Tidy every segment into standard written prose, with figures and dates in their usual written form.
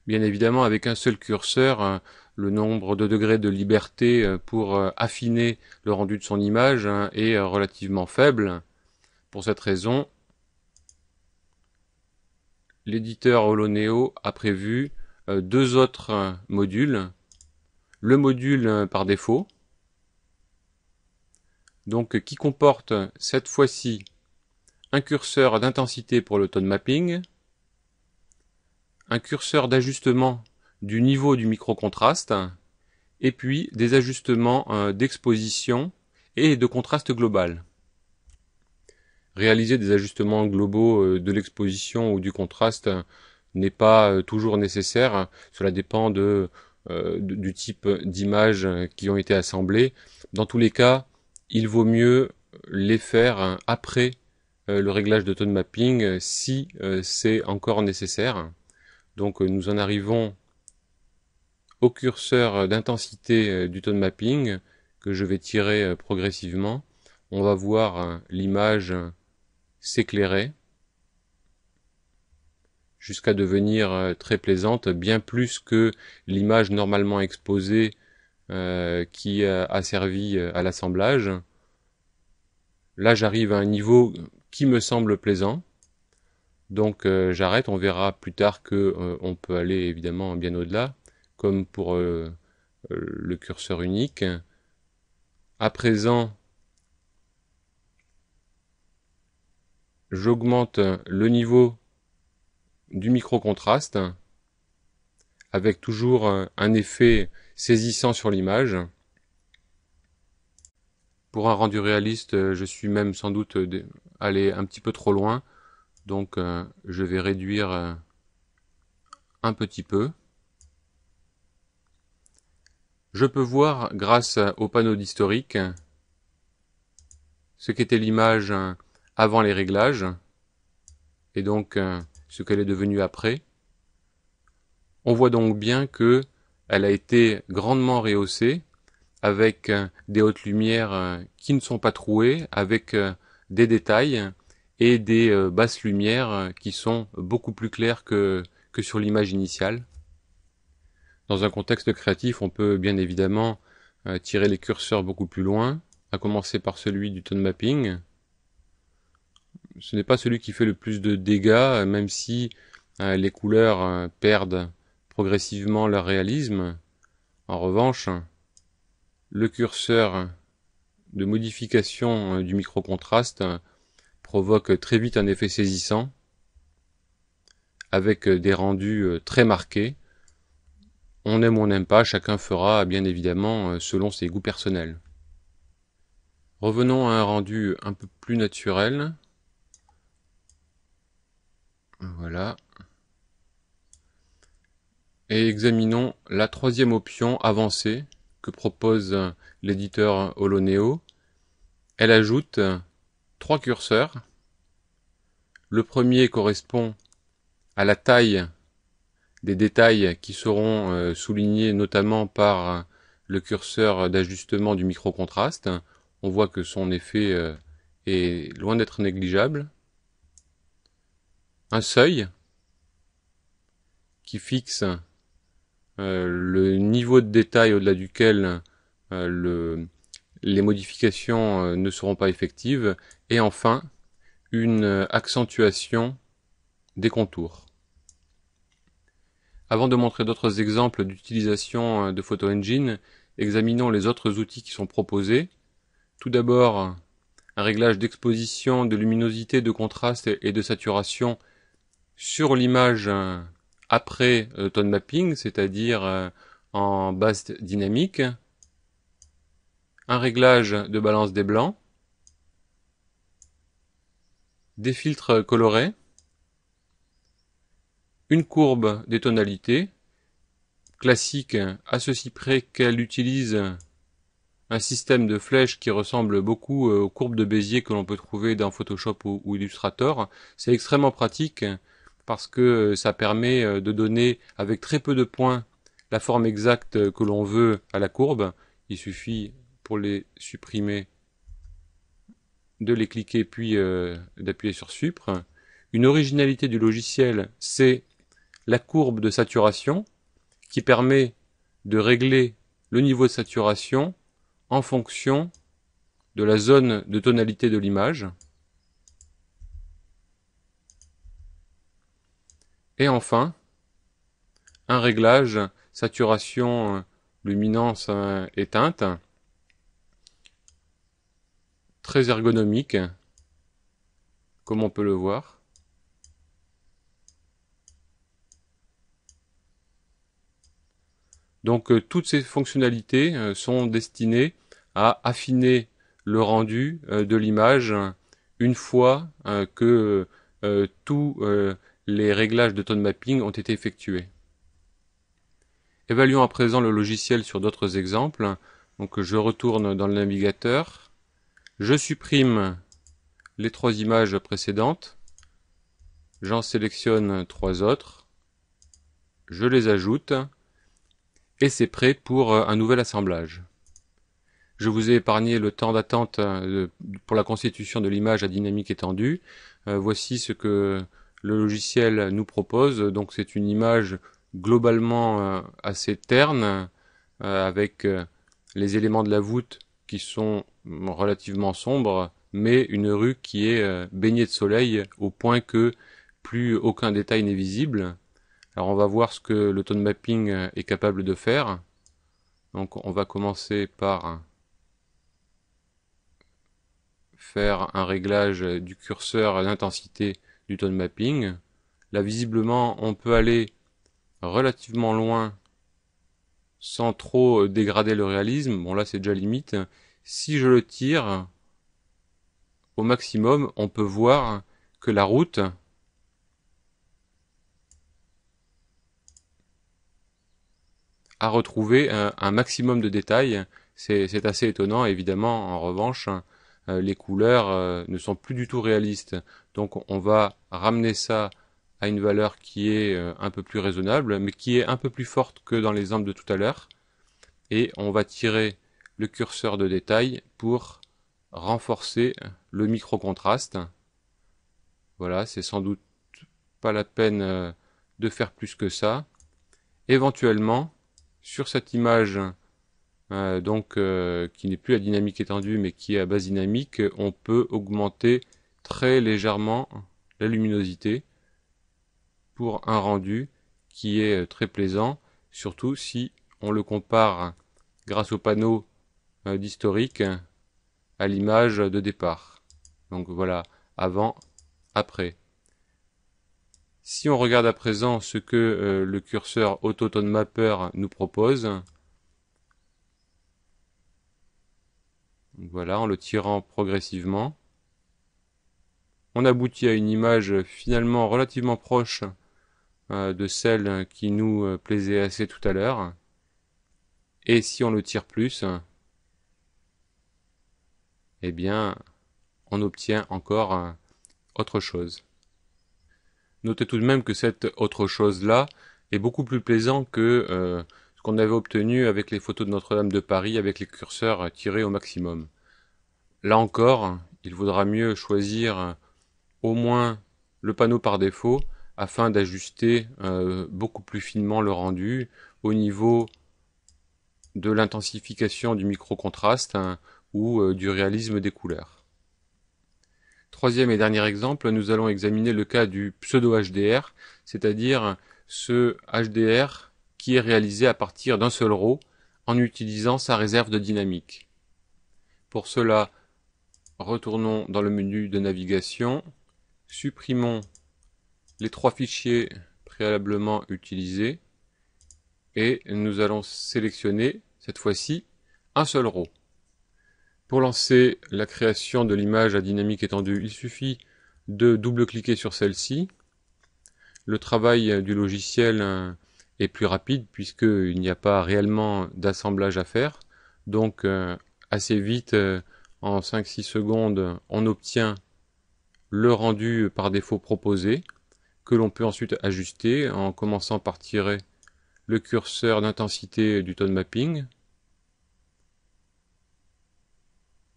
Bien évidemment, avec un seul curseur, le nombre de degrés de liberté pour affiner le rendu de son image est relativement faible. Pour cette raison, l'éditeur Holoneo a prévu deux autres modules. Le module par défaut, donc qui comporte cette fois-ci un curseur d'intensité pour le tone mapping, un curseur d'ajustement du niveau du micro-contraste, et puis des ajustements d'exposition et de contraste global. Réaliser des ajustements globaux de l'exposition ou du contraste n'est pas toujours nécessaire. Cela dépend du type d'images qui ont été assemblées. Dans tous les cas, il vaut mieux les faire après le réglage de tone mapping si c'est encore nécessaire. Donc nous en arrivons au curseur d'intensité du tone mapping que je vais tirer progressivement. On va voir l'image s'éclairer jusqu'à devenir très plaisante, bien plus que l'image normalement exposée qui a servi à l'assemblage. Là j'arrive à un niveau qui me semble plaisant, donc j'arrête. On verra plus tard que on peut aller évidemment bien au-delà, comme pour le curseur unique. À présent, j'augmente le niveau du micro-contraste avec toujours un effet saisissant sur l'image. Pour un rendu réaliste, je suis même sans doute allé un petit peu trop loin, donc je vais réduire un petit peu. Je peux voir, grâce au panneau d'historique, ce qu'était l'image avant les réglages, et donc ce qu'elle est devenue après. On voit donc bien que elle a été grandement rehaussée, avec des hautes lumières qui ne sont pas trouées, avec des détails et des basses lumières qui sont beaucoup plus claires que sur l'image initiale. Dans un contexte créatif, on peut bien évidemment tirer les curseurs beaucoup plus loin, à commencer par celui du tone mapping. Ce n'est pas celui qui fait le plus de dégâts, même si les couleurs perdent progressivement leur réalisme. En revanche, le curseur de modification du micro-contraste provoque très vite un effet saisissant, avec des rendus très marqués. On aime ou on n'aime pas, chacun fera bien évidemment selon ses goûts personnels. Revenons à un rendu un peu plus naturel. Voilà. Et examinons la troisième option avancée que propose l'éditeur Holoneo. Elle ajoute trois curseurs. Le premier correspond à la taille des détails qui seront soulignés notamment par le curseur d'ajustement du micro-contraste. On voit que son effet est loin d'être négligeable. Un seuil qui fixe le niveau de détail au-delà duquel les modifications ne seront pas effectives, et enfin une accentuation des contours. Avant de montrer d'autres exemples d'utilisation de Photo Engine, examinons les autres outils qui sont proposés. Tout d'abord, un réglage d'exposition, de luminosité, de contraste et de saturation sur l'image après tone mapping, c'est-à-dire en basse dynamique. Un réglage de balance des blancs. Des filtres colorés. Une courbe des tonalités, classique à ceci près qu'elle utilise un système de flèches qui ressemble beaucoup aux courbes de Bézier que l'on peut trouver dans Photoshop ou Illustrator. C'est extrêmement pratique parce que ça permet de donner avec très peu de points la forme exacte que l'on veut à la courbe. Il suffit pour les supprimer de les cliquer puis d'appuyer sur Supr. Une originalité du logiciel, c'est la courbe de saturation qui permet de régler le niveau de saturation en fonction de la zone de tonalité de l'image. Et enfin, un réglage saturation, luminance éteinte, très ergonomique, comme on peut le voir. Donc toutes ces fonctionnalités sont destinées à affiner le rendu de l'image une fois que tous les réglages de tone mapping ont été effectués. Évaluons à présent le logiciel sur d'autres exemples. Donc je retourne dans le navigateur, je supprime les 3 images précédentes, j'en sélectionne 3 autres, je les ajoute, et c'est prêt pour un nouvel assemblage. Je vous ai épargné le temps d'attente pour la constitution de l'image à dynamique étendue. Voici ce que le logiciel nous propose. Donc c'est une image globalement assez terne, avec les éléments de la voûte qui sont relativement sombres, mais une rue qui est baignée de soleil au point que plus aucun détail n'est visible. Alors on va voir ce que le tone mapping est capable de faire. Donc on va commencer par faire un réglage du curseur à l'intensité du tone mapping. Là visiblement on peut aller relativement loin sans trop dégrader le réalisme. Bon là c'est déjà limite. Si je le tire au maximum, on peut voir que la route a retrouvé un maximum de détails. C'est assez étonnant. Évidemment, en revanche, les couleurs ne sont plus du tout réalistes. Donc on va ramener ça à une valeur qui est un peu plus raisonnable, mais qui est un peu plus forte que dans l'exemple de tout à l'heure. Et on va tirer le curseur de détail pour renforcer le micro-contraste. Voilà, c'est sans doute pas la peine de faire plus que ça. Éventuellement, sur cette image qui n'est plus à dynamique étendue mais qui est à base dynamique, on peut augmenter très légèrement la luminosité pour un rendu qui est très plaisant, surtout si on le compare grâce au panneau d'historique à l'image de départ. Donc voilà, avant, après. Si on regarde à présent ce que le curseur Auto-Tone Mapper nous propose, voilà, en le tirant progressivement, on aboutit à une image finalement relativement proche de celle qui nous plaisait assez tout à l'heure. Et si on le tire plus, eh bien, on obtient encore autre chose. Notez tout de même que cette autre chose-là est beaucoup plus plaisant que ce qu'on avait obtenu avec les photos de Notre-Dame de Paris avec les curseurs tirés au maximum. Là encore, il vaudra mieux choisir au moins le panneau par défaut afin d'ajuster beaucoup plus finement le rendu au niveau de l'intensification du micro-contraste ou du réalisme des couleurs. Troisième et dernier exemple, nous allons examiner le cas du pseudo-HDR, c'est-à-dire ce HDR qui est réalisé à partir d'un seul RAW en utilisant sa réserve de dynamique. Pour cela, retournons dans le menu de navigation, supprimons les 3 fichiers préalablement utilisés et nous allons sélectionner cette fois-ci un seul RAW. Pour lancer la création de l'image à dynamique étendue, il suffit de double-cliquer sur celle-ci. Le travail du logiciel est plus rapide puisqu'il n'y a pas réellement d'assemblage à faire. Donc assez vite, en 5-6 secondes, on obtient le rendu par défaut proposé que l'on peut ensuite ajuster en commençant par tirer le curseur d'intensité du tone mapping.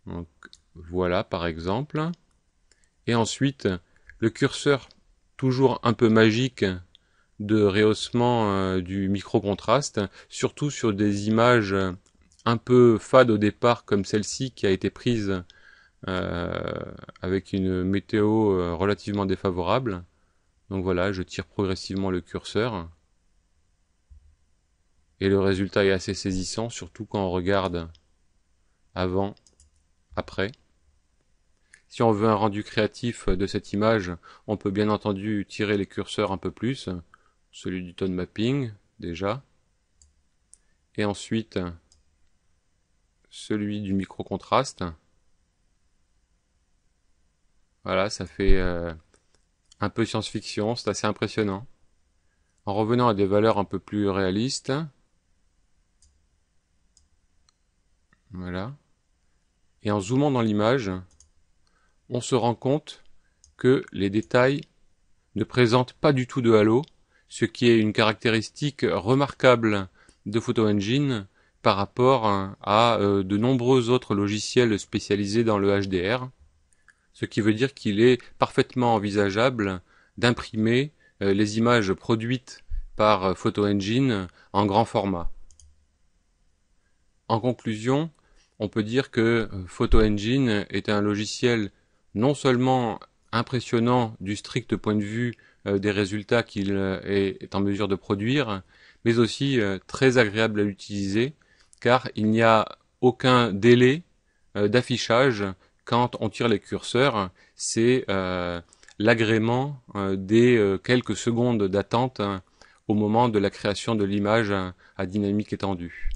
Donc, voilà par exemple. Et ensuite, le curseur, toujours un peu magique, de rehaussement du micro-contraste, surtout sur des images un peu fades au départ comme celle-ci qui a été prise avec une météo relativement défavorable. Donc voilà, je tire progressivement le curseur. Et le résultat est assez saisissant, surtout quand on regarde avant, après. Si on veut un rendu créatif de cette image, on peut bien entendu tirer les curseurs un peu plus. Celui du tone mapping, déjà. Et ensuite, celui du micro-contraste. Voilà, ça fait un peu science-fiction, c'est assez impressionnant. En revenant à des valeurs un peu plus réalistes, voilà, et en zoomant dans l'image, on se rend compte que les détails ne présentent pas du tout de halo, ce qui est une caractéristique remarquable de Photo Engine par rapport à de nombreux autres logiciels spécialisés dans le HDR, ce qui veut dire qu'il est parfaitement envisageable d'imprimer les images produites par Photo Engine en grand format. En conclusion, on peut dire que Photo Engine est un logiciel non seulement impressionnant du strict point de vue des résultats qu'il est en mesure de produire, mais aussi très agréable à utiliser, car il n'y a aucun délai d'affichage quand on tire les curseurs. C'est l'agrément des quelques secondes d'attente au moment de la création de l'image à dynamique étendue.